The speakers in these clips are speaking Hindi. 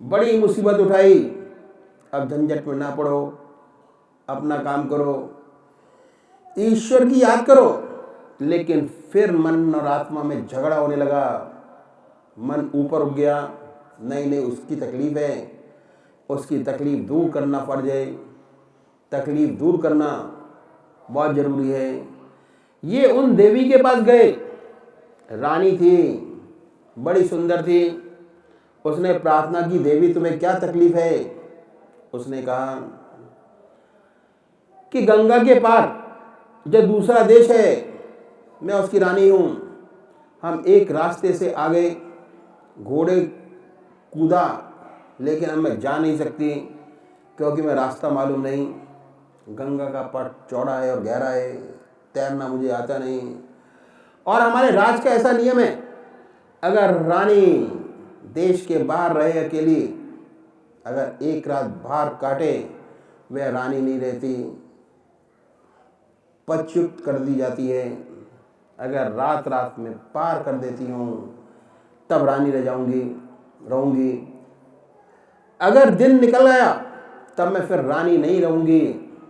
बड़ी मुसीबत उठाई, अब झंझट में ना पड़ो, अपना काम करो, ईश्वर की याद करो। लेकिन फिर मन और आत्मा में झगड़ा होने लगा, मन ऊपर उठ गया, नहीं नहीं उसकी तकलीफ है, उसकी तकलीफ दूर करना फर्ज है, तकलीफ दूर करना बहुत ज़रूरी है। ये उन देवी के पास गए, रानी थी, बड़ी सुंदर थी। उसने प्रार्थना की, देवी तुम्हें क्या तकलीफ है? उसने कहा कि गंगा के पार जो दूसरा देश है, मैं उसकी रानी हूँ, हम एक रास्ते से आ गए, घोड़े कूदा, लेकिन अब मैं जा नहीं सकती क्योंकि मैं रास्ता मालूम नहीं, गंगा का पट चौड़ा है और गहरा है, तैरना मुझे आता नहीं। और हमारे राज का ऐसा नियम है, अगर रानी देश के बाहर रहे अकेली, अगर एक रात बाहर काटे, वह रानी नहीं रहती, पदच्युत कर दी जाती है। अगर रात रात में पार कर देती हूँ तब रानी रह जाऊंगी, रहूंगी। अगर दिन निकल गया तब मैं फिर रानी नहीं रहूंगी।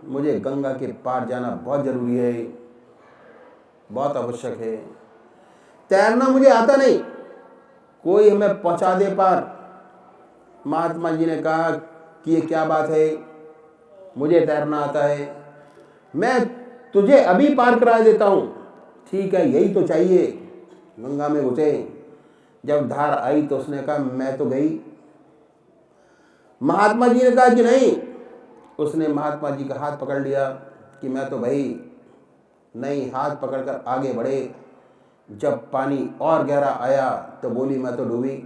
मुझे गंगा के पार जाना बहुत ज़रूरी है, बहुत आवश्यक है। तैरना मुझे आता नहीं, कोई हमें पहुंचा दे पार। महात्मा जी ने कहा कि ये क्या बात है, मुझे तैरना आता है, मैं तुझे अभी पार करा देता हूँ। ठीक है, यही तो चाहिए। गंगा में घुसे, जब धार आई तो उसने कहा मैं तो गई। महात्मा जी ने कहा कि नहीं, उसने महात्मा जी का हाथ पकड़ लिया कि मैं तो भाई नहीं, हाथ पकड़कर आगे बढ़े। जब पानी और गहरा आया तो बोली मैं तो डूबी।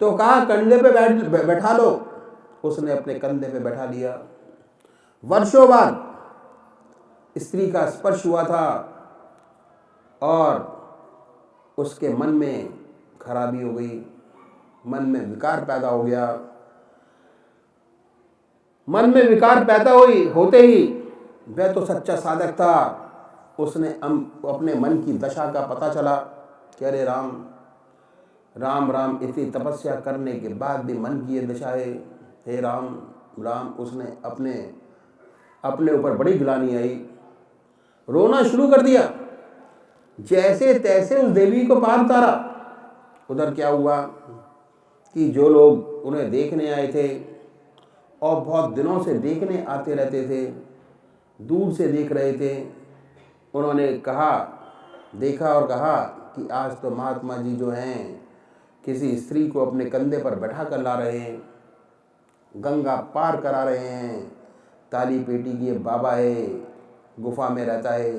तो कहा कंधे पे बैठा लो, उसने अपने कंधे पे बैठा लिया। वर्षों बाद स्त्री का स्पर्श हुआ था और उसके मन में खराबी हो गई, मन में विकार पैदा हो गया। मन में विकार पैदा होते ही वह तो सच्चा साधक था, उसने अपने मन की दशा का पता चला कि अरे राम राम राम, इतनी तपस्या करने के बाद भी मन की ये दशा है, हे राम राम। उसने अपने ऊपर बड़ी गिलानी आई, रोना शुरू कर दिया। जैसे तैसे उस देवी को पार उतारा। उधर क्या हुआ कि जो लोग उन्हें देखने आए थे और बहुत दिनों से देखने आते रहते थे, दूर से देख रहे थे, उन्होंने देखा और कहा कि आज तो महात्मा जी जो हैं किसी स्त्री को अपने कंधे पर बैठा कर ला रहे हैं, गंगा पार करा रहे हैं। ताली पेटी की ये बाबा है, गुफा में रहता है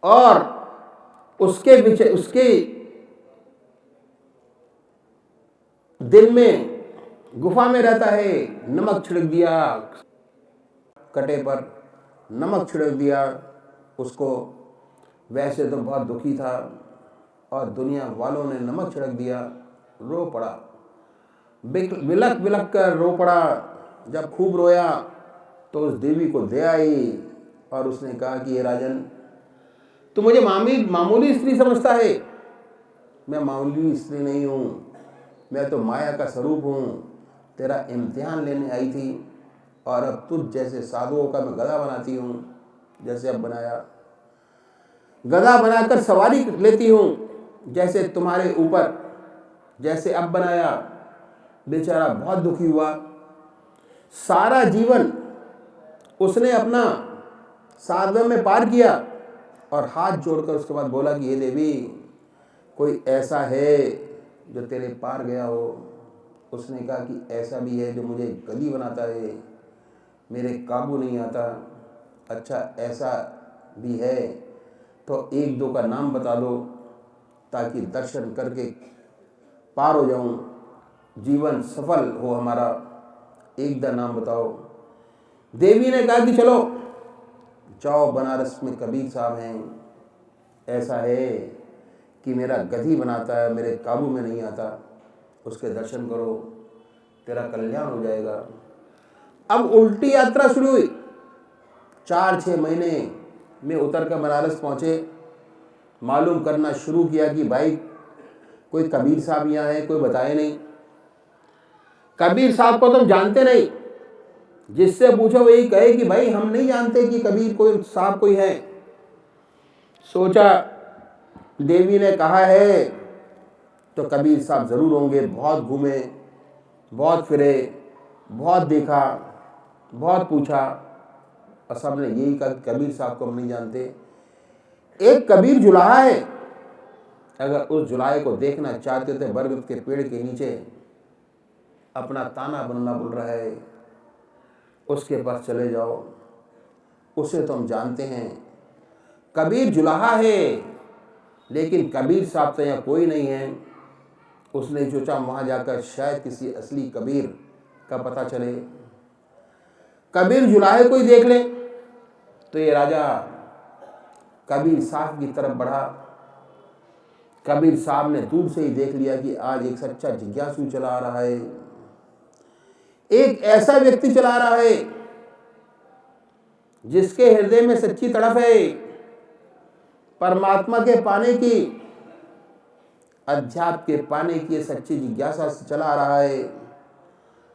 और उसके दिल में गुफा में रहता है। नमक छिड़क दिया, कटे पर नमक छिड़क दिया उसको। वैसे तो बहुत दुखी था और दुनिया वालों ने नमक छिड़क दिया, रो पड़ा, बिलक बिलक कर रो पड़ा। जब खूब रोया तो उस देवी को दया आई और उसने कहा कि ये राजन, तू मुझे मामूली स्त्री समझता है, मैं मामूली स्त्री नहीं हूँ, मैं तो माया का स्वरूप हूँ। तेरा इम्तिहान लेने आई थी और अब तुझ जैसे साधुओं का मैं गधा बनाती हूँ, जैसे अब बनाया। गधा बनाकर सवारी लेती हूँ जैसे तुम्हारे ऊपर, जैसे अब बनाया। बेचारा बहुत दुखी हुआ। सारा जीवन उसने अपना साधना में पार किया और हाथ जोड़कर उसके बाद बोला कि ये देवी, कोई ऐसा है जो तेरे पार गया हो? उसने कहा कि ऐसा भी है जो मुझे गधी बनाता है, मेरे काबू नहीं आता। अच्छा, ऐसा भी है तो एक दो का नाम बता दो ताकि दर्शन करके पार हो जाऊं, जीवन सफल हो हमारा। एक दा नाम बताओ। देवी ने कहा कि चलो जाओ, बनारस में कबीर साहब हैं, ऐसा है कि मेरा गधी बनाता है, मेरे काबू में नहीं आता, उसके दर्शन करो, तेरा कल्याण हो जाएगा। अब उल्टी यात्रा शुरू हुई। 4-6 महीने में उतर कर बनारस पहुँचे। मालूम करना शुरू किया कि भाई कोई कबीर साहब यहाँ है, कोई बताए नहीं। कबीर साहब को तुम जानते नहीं, जिससे पूछो वही कहे कि भाई हम नहीं जानते कि कबीर कोई साहब कोई है। सोचा देवी ने कहा है तो कबीर साहब जरूर होंगे। बहुत घूमे, बहुत फिरे, बहुत देखा, बहुत पूछा, और सबने यही कहा कबीर साहब को हम नहीं जानते। एक कबीर जुलाहा है, अगर उस जुलाहे को देखना चाहते थे बरगद के पेड़ के नीचे अपना ताना बनना बोल रहा है, उसके पास चले जाओ, उसे तो हम जानते हैं। कबीर जुलाहा है, लेकिन कबीर साहब तो यहाँ कोई नहीं है। उसने सोचा वहाँ जाकर शायद किसी असली कबीर का पता चले, कबीर जुलाहे कोई देख ले। तो ये राजा कबीर साहब की तरफ बढ़ा। कबीर साहब ने दूर से ही देख लिया कि आज एक सच्चा जिज्ञासु चला आ रहा है, एक ऐसा व्यक्ति चला रहा है जिसके हृदय में सच्ची तड़प है परमात्मा के पाने की, अध्यात्म के पाने की सच्ची जिज्ञासा से चला आ रहा है।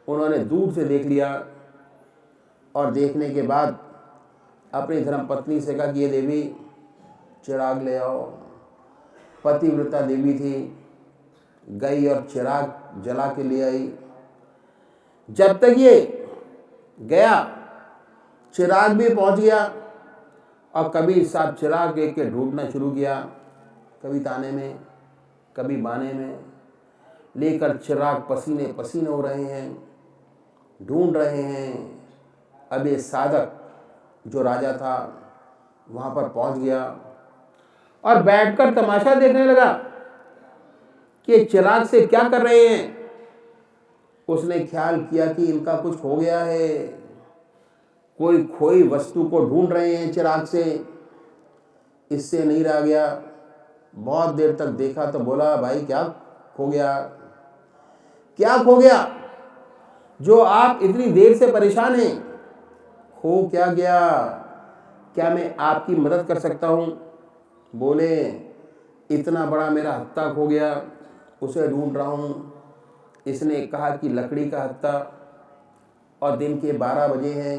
उन्होंने दूर से देख लिया और देखने के बाद अपनी धर्मपत्नी से कहा कि ये देवी चिराग ले आओ। पतिव्रता देवी थी, गई और चिराग जला के ले आई। जब तक ये गया चिराग भी पहुंच गया और कबीर साहब चिराग एक के ढूंढना शुरू किया, कभी ताने में कभी बाने में, लेकर चिराग पसीने पसीने हो रहे हैं, ढूंढ रहे हैं। अब ये साधक जो राजा था वहाँ पर पहुँच गया और बैठकर तमाशा देखने लगा कि चिराग से क्या कर रहे हैं। उसने ख्याल किया कि इनका कुछ हो गया है, कोई खोई वस्तु को ढूंढ रहे हैं चिराग से। इससे नहीं रह गया, बहुत देर तक देखा तो बोला भाई क्या खो गया, क्या खो गया जो आप इतनी देर से परेशान हैं? खो क्या गया, क्या मैं आपकी मदद कर सकता हूँ? बोले इतना बड़ा मेरा हत्था खो गया, उसे ढूंढ रहा हूँ। इसने कहा कि लकड़ी का हत्था, और दिन के 12 बजे हैं,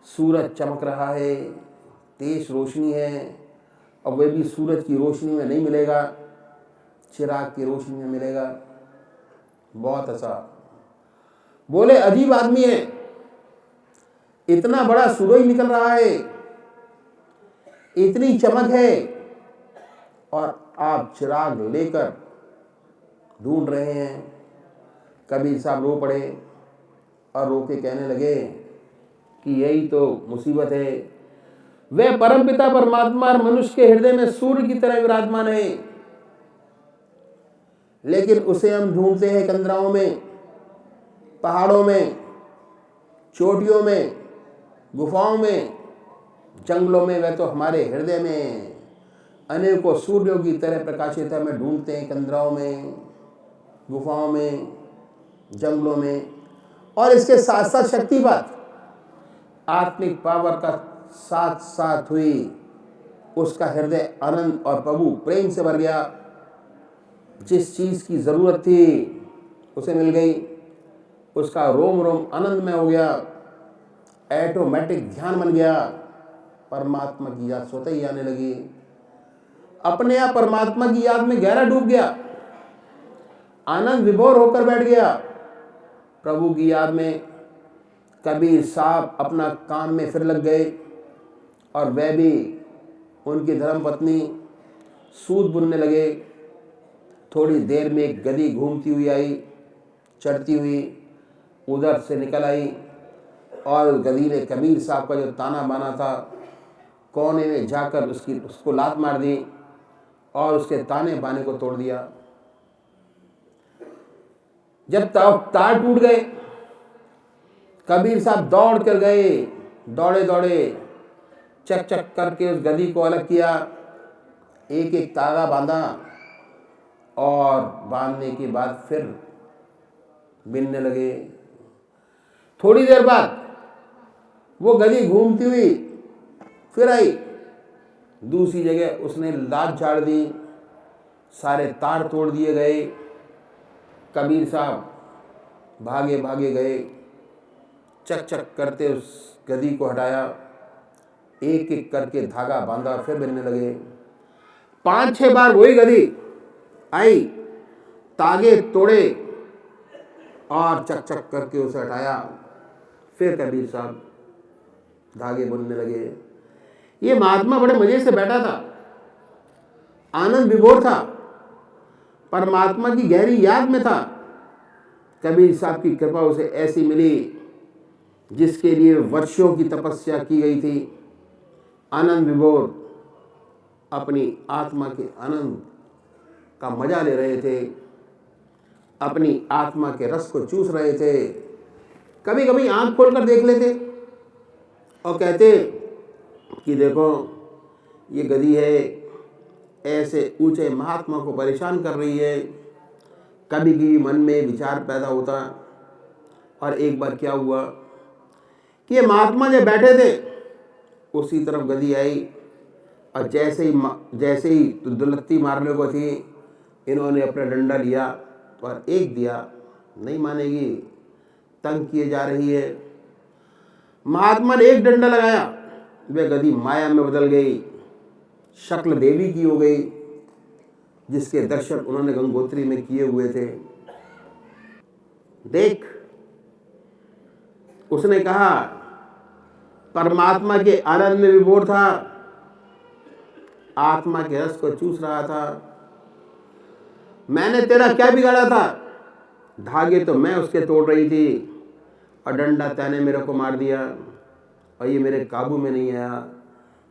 सूरज चमक रहा है, तेज रोशनी है, और वह भी सूरज की रोशनी में नहीं मिलेगा, चिराग की रोशनी में मिलेगा। बहुत अच्छा। बोले अजीब आदमी है, इतना बड़ा सूरज निकल रहा है, इतनी चमक है, और आप चिराग लेकर ढूंढ रहे हैं। कबीर साहब रो पड़े और रो के कहने लगे कि यही तो मुसीबत है। वह परमपिता परमात्मा और मनुष्य के हृदय में सूर्य की तरह विराजमान है, लेकिन उसे हम ढूंढते हैं कंदराओं में, पहाड़ों में, चोटियों में, गुफाओं में, जंगलों में। वह तो हमारे हृदय में अनेकों सूर्यों की तरह प्रकाशित है। हमें ढूंढते हैं कंदराओं में, गुफाओं में, जंगलों में। और इसके साथ साथ शक्तिपात, आत्मिक पावर का साथ साथ हुई। उसका हृदय आनंद और प्रभु प्रेम से भर गया। जिस चीज की जरूरत थी उसे मिल गई। उसका रोम रोम आनंद में हो गया, ऑटोमेटिक ध्यान बन गया। परमात्मा की याद स्वतः ही आने लगी। अपने आप परमात्मा की याद में गहरा डूब गया, आनंद विभोर होकर बैठ गया प्रभु की याद में। कबीर साहब अपना काम में फिर लग गए, और वह भी उनकी धर्मपत्नी सूत बुनने लगे। थोड़ी देर में एक गधी घूमती हुई आई, चढ़ती हुई उधर से निकल आई, और गधी ने कबीर साहब का जो ताना बाना था कोने में जाकर उसको लात मार दी और उसके ताने बाने को तोड़ दिया। जब तार टूट गए, कबीर साहब दौड़ कर गए, दौड़े दौड़े चक चक करके उस गधी को अलग किया, एक एक तागा बांधा, और बांधने के बाद फिर बिनने लगे। थोड़ी देर बाद वो गधी घूमती हुई फिर आई, दूसरी जगह उसने लात झाड़ दी, सारे तार तोड़ दिए गए। कबीर साहब भागे भागे गए, चक चक करते उस गदी को हटाया, एक एक करके धागा बांधा, फिर बनने लगे। 5-6 बार वही गदी आई, तागे तोड़े और चक चक करके उसे हटाया, फिर कबीर साहब धागे बुनने लगे। ये महात्मा बड़े मजे से बैठा था, आनंद विभोर था, परमात्मा की गहरी याद में था। कबीर साहब की कृपा उसे ऐसी मिली जिसके लिए वर्षों की तपस्या की गई थी। आनंद विभोर अपनी आत्मा के आनंद का मजा ले रहे थे, अपनी आत्मा के रस को चूस रहे थे। कभी कभी आंख खोलकर देख लेते और कहते कि देखो ये गधी है, ऐसे ऊंचे महात्मा को परेशान कर रही है। कभी भी मन में विचार पैदा होता। और एक बार क्या हुआ कि ये महात्मा जब बैठे थे उसी तरफ गधी आई और जैसे ही दुलत्ती मारने को थी, इन्होंने अपना डंडा लिया और एक दिया। नहीं मानेगी, तंग किए जा रही है। महात्मा ने एक डंडा लगाया, वह गधी माया में बदल गई, शक्ल देवी की हो गई, जिसके दर्शन उन्होंने गंगोत्री में किए हुए थे। देख, उसने कहा परमात्मा के आनंद में विभोर था, आत्मा के रस को चूस रहा था। मैंने तेरा क्या बिगाड़ा था? धागे तो मैं उसके तोड़ रही थी और डंडा तैने मेरे को मार दिया और ये मेरे काबू में नहीं आया।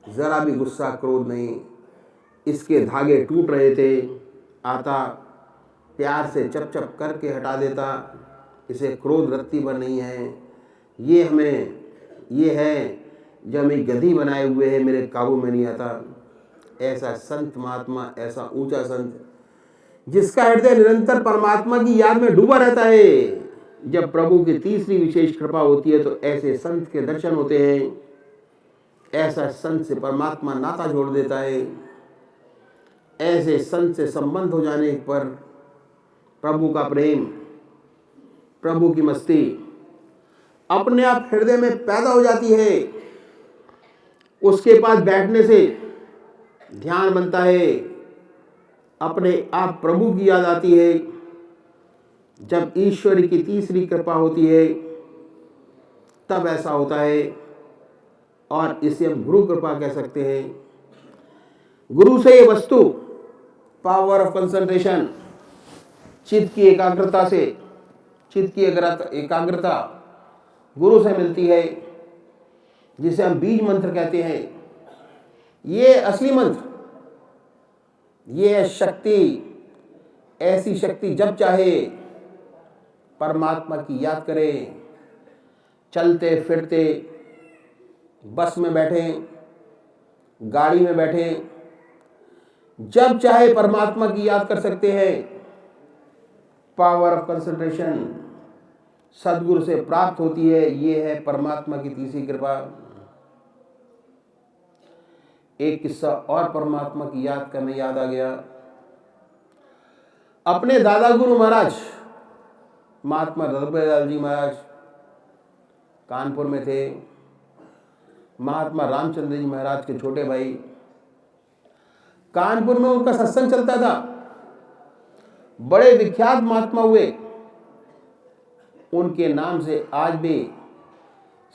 जरा भी गुस्सा क्रोध नहीं, इसके धागे टूट रहे थे, आता प्यार से चप चप करके हटा देता। इसे क्रोध रत्ती पर नहीं है, ये है जो हमें गधी बनाए हुए है, मेरे काबू में नहीं आता। ऐसा संत महात्मा, ऐसा ऊंचा संत जिसका हृदय निरंतर परमात्मा की याद में डूबा रहता है। जब प्रभु की तीसरी विशेष कृपा होती है तो ऐसे संत के दर्शन होते हैं। ऐसा संत से परमात्मा नाता जोड़ देता है। ऐसे संत से संबंध हो जाने पर प्रभु का प्रेम, प्रभु की मस्ती अपने आप हृदय में पैदा हो जाती है। उसके पास बैठने से ध्यान बनता है, अपने आप प्रभु की याद आती है। जब ईश्वर की तीसरी कृपा होती है तब ऐसा होता है, और इसे हम गुरु कृपा कह सकते हैं। गुरु से ये वस्तु, पावर ऑफ कंसंट्रेशन, चित्त की एकाग्रता से, चित्त की एकाग्रता गुरु से मिलती है, जिसे हम बीज मंत्र कहते हैं। ये असली मंत्र, ये है शक्ति, ऐसी शक्ति जब चाहे परमात्मा की याद करें। चलते फिरते, बस में बैठे, गाड़ी में बैठे, जब चाहे परमात्मा की याद कर सकते हैं। पावर ऑफ कंसंट्रेशन सदगुरु से प्राप्त होती है। ये है परमात्मा की तीसरी कृपा। एक किस्सा और परमात्मा की याद का मैं याद आ गया। अपने दादा गुरु महाराज महात्मा रघुबरदास जी महाराज कानपुर में थे। महात्मा रामचंद्र जी महाराज के छोटे भाई, कानपुर में उनका सत्संग चलता था। बड़े विख्यात महात्मा हुए। उनके नाम से आज भी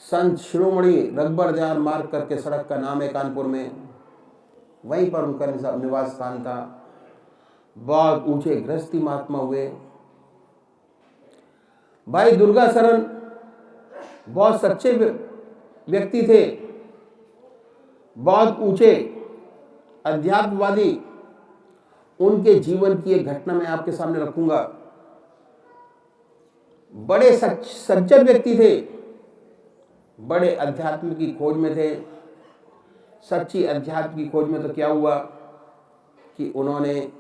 संत शिरोमणि रघुबरदास मार्ग करके सड़क का नाम है कानपुर में। वहीं पर उनका निवास स्थान था। बहुत ऊंचे गृहस्थी महात्मा हुए। भाई दुर्गा शरण बहुत सच्चे व्यक्ति थे, बहुत ऊंचे अध्यात्मवादी। उनके जीवन की एक घटना मैं आपके सामने रखूंगा। बड़े सज्जन व्यक्ति थे, बड़े अध्यात्म की खोज में थे। सच्ची अध्यात्म की खोज में तो क्या हुआ कि उन्होंने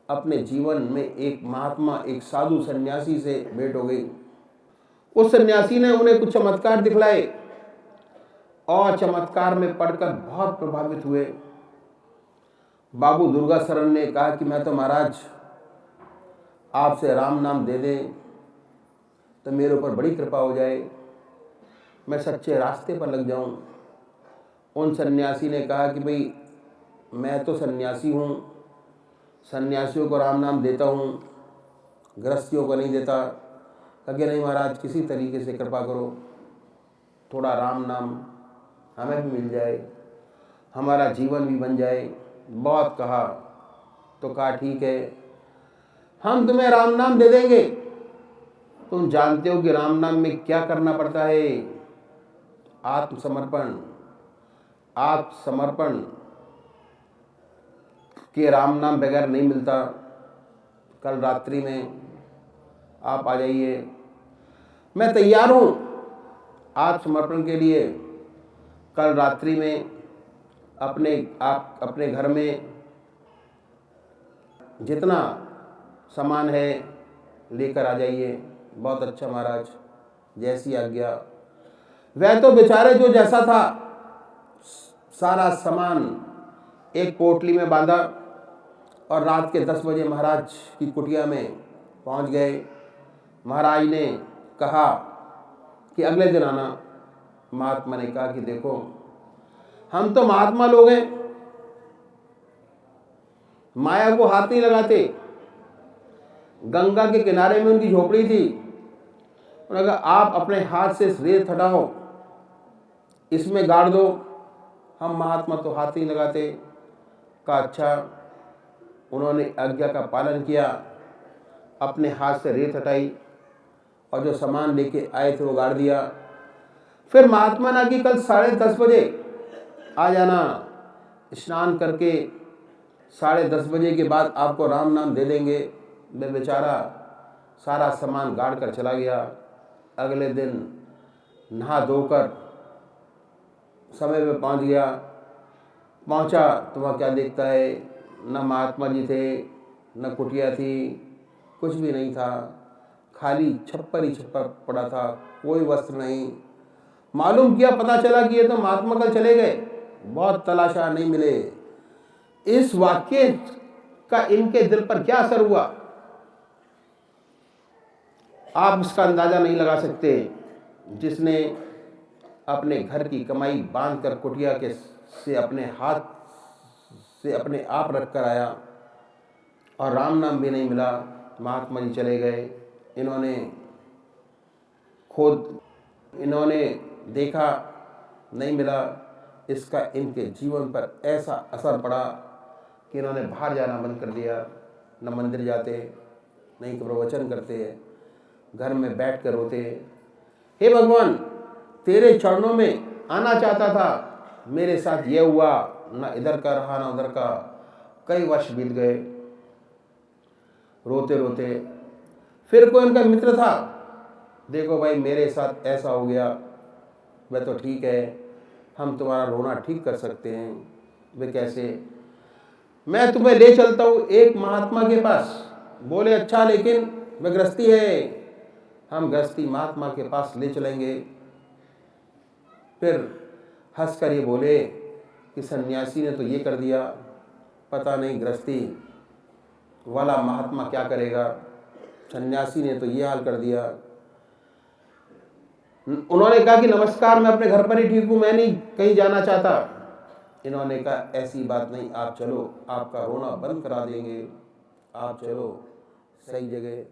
अपने जीवन में एक महात्मा, एक साधु सन्यासी से भेंट हो गई। उस सन्यासी ने उन्हें कुछ चमत्कार दिखलाए और चमत्कार में पढ़कर बहुत प्रभावित हुए। बाबू दुर्गा शरण ने कहा कि मैं तो महाराज आपसे राम नाम दे दें तो मेरे ऊपर बड़ी कृपा हो जाए, मैं सच्चे रास्ते पर लग जाऊं। उन सन्यासी ने कहा कि भाई मैं तो सन्यासी हूँ, सन्यासियों को राम नाम देता हूँ, गृहस्थियों को नहीं देता। कहा नहीं महाराज, किसी तरीके से कृपा करो, थोड़ा राम नाम हमें भी मिल जाए, हमारा जीवन भी बन जाए। बहुत कहा तो कहा ठीक है, हम तुम्हें राम नाम दे देंगे। तुम जानते हो कि राम नाम में क्या करना पड़ता है? आत्मसमर्पण। आत्मसमर्पण के राम नाम बगैर नहीं मिलता। कल रात्रि में आप आ जाइए, मैं तैयार हूँ आत्मसमर्पण के लिए। कल रात्रि में आप अपने घर में जितना सामान है लेकर आ जाइए। बहुत अच्छा महाराज, जैसी आज्ञा। वह तो बेचारे जो जैसा था सारा सामान एक पोटली में बांधा और रात के 10 बजे महाराज की कुटिया में पहुंच गए। महाराज ने कहा कि अगले दिन आना। महात्मा ने कहा कि देखो, हम तो महात्मा लोग हैं, माया को हाथ नहीं लगाते। गंगा के किनारे में उनकी झोपड़ी थी। उन्होंने कहा आप अपने हाथ से रेत हटाओ, इसमें गाड़ दो, हम महात्मा तो हाथ नहीं लगाते। कहा अच्छा। उन्होंने आज्ञा का पालन किया, अपने हाथ से रेत हटाई और जो सामान लेके आए थे वो गाड़ दिया। फिर महात्मा ने कि कल 10:30 बजे आ जाना, स्नान करके 10:30 बजे के बाद आपको राम नाम दे देंगे। मैं बेचारा सारा सामान गाड़ कर चला गया। अगले दिन नहा धोकर समय पे पहुंच गया। पहुंचा तो वहाँ क्या देखता है, न महात्मा जी थे, न कुटिया थी, कुछ भी नहीं था। खाली छप्पर ही छप्पर पड़ा था, कोई वस्त्र नहीं। मालूम किया, पता चला कि ये तो महात्मा कल चले गए। बहुत तलाशा, नहीं मिले। इस वाक्य का इनके दिल पर क्या असर हुआ आप इसका अंदाजा नहीं लगा सकते। जिसने अपने घर की कमाई बांधकर कुटिया के से अपने हाथ से अपने आप रख कर आया और राम नाम भी नहीं मिला, महात्मा जी चले गए। इन्होंने देखा, नहीं मिला। इसका इनके जीवन पर ऐसा असर पड़ा कि इन्होंने बाहर जाना बंद कर दिया। न मंदिर जाते, नहीं प्रवचन करते, घर में बैठ कर रोते। हे भगवान, तेरे चरणों में आना चाहता था, मेरे साथ ये हुआ, ना इधर का रहा ना उधर का। कई वर्ष बीत गए रोते रोते। फिर कोई उनका मित्र था, देखो भाई मेरे साथ ऐसा हो गया। वह तो ठीक है, हम तुम्हारा रोना ठीक कर सकते हैं। वे कैसे? मैं तुम्हें ले चलता हूँ एक महात्मा के पास। बोले अच्छा, लेकिन वह गृहस्थी है। हम गृहस्थी महात्मा के पास ले चलेंगे। फिर हंसकर ये बोले कि सन्यासी ने तो ये कर दिया, पता नहीं गृहस्थी वाला महात्मा क्या करेगा। सन्यासी ने तो ये हाल कर दिया। उन्होंने कहा कि नमस्कार, मैं अपने घर पर ही ठीक हूँ, मैं नहीं कहीं जाना चाहता। इन्होंने कहा ऐसी बात नहीं, आप चलो, आपका रोना बंद करा देंगे, आप चलो सही जगह।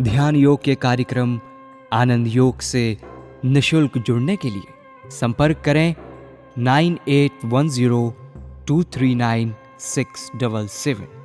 ध्यान योग के कार्यक्रम आनंद योग से निशुल्क जुड़ने के लिए संपर्क करें 9810239677।